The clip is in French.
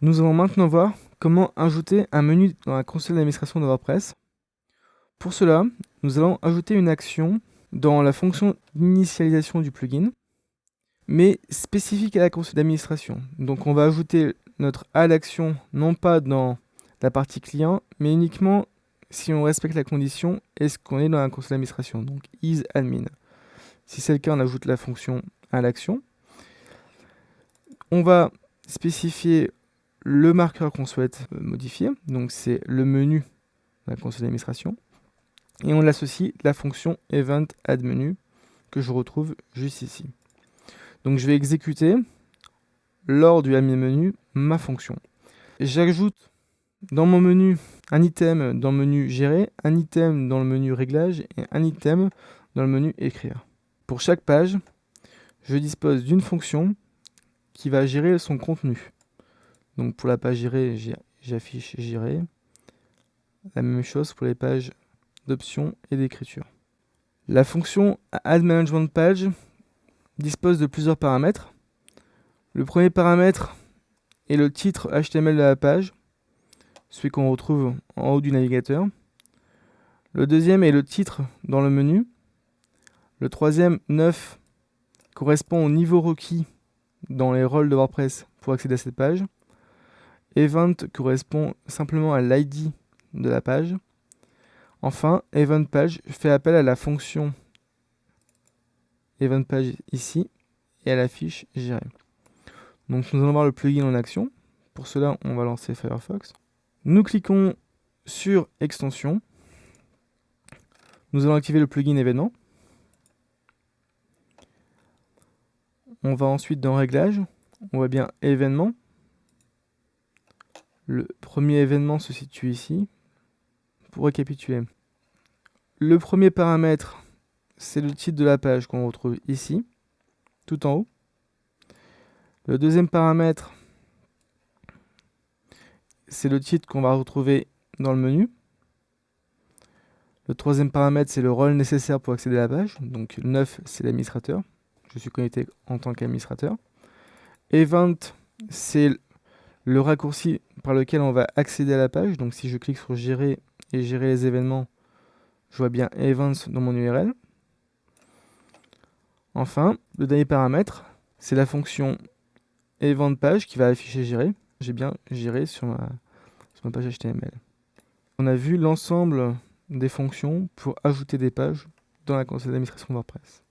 Nous allons maintenant voir comment ajouter un menu dans la console d'administration de WordPress. Pour cela, nous allons ajouter une action dans la fonction d'initialisation du plugin, mais spécifique à la console d'administration. Donc on va ajouter notre add action non pas dans la partie client, mais uniquement si on respecte la condition est-ce qu'on est dans la console d'administration, donc isAdmin. Si c'est le cas, on ajoute la fonction add action. On va spécifier le marqueur qu'on souhaite modifier, donc c'est le menu de la console d'administration, et on l'associe à la fonction event add menu que je retrouve juste ici. Donc je vais exécuter lors du admin menu ma fonction. J'ajoute dans mon menu un item dans le menu gérer, un item dans le menu réglage et un item dans le menu écrire. Pour chaque page, je dispose d'une fonction qui va gérer son contenu. Donc pour la page gérer, j'affiche gérer. La même chose pour les pages d'options et d'écriture. La fonction add management page dispose de plusieurs paramètres. Le premier paramètre est le titre HTML de la page, celui qu'on retrouve en haut du navigateur. Le deuxième est le titre dans le menu. Le troisième, 9, correspond au niveau requis dans les rôles de WordPress pour accéder à cette page. Event correspond simplement à l'ID de la page. Enfin, Event Page fait appel à la fonction Event Page ici et à la fiche gérer. Donc nous allons voir le plugin en action. Pour cela, on va lancer Firefox. Nous cliquons sur Extension. Nous allons activer le plugin événement. On va ensuite dans Réglages. On voit bien Événement. Le premier événement se situe ici. Pour récapituler, le premier paramètre, c'est le titre de la page qu'on retrouve ici, tout en haut. Le deuxième paramètre, c'est le titre qu'on va retrouver dans le menu. Le troisième paramètre, c'est le rôle nécessaire pour accéder à la page. Donc 9, c'est l'administrateur. Je suis connecté en tant qu'administrateur. Event, c'est le raccourci par lequel on va accéder à la page. Donc si je clique sur gérer et gérer les événements, je vois bien Events dans mon URL. Enfin, le dernier paramètre, c'est la fonction Event Page qui va afficher gérer. J'ai bien géré sur ma page HTML. On a vu l'ensemble des fonctions pour ajouter des pages dans la console d'administration WordPress.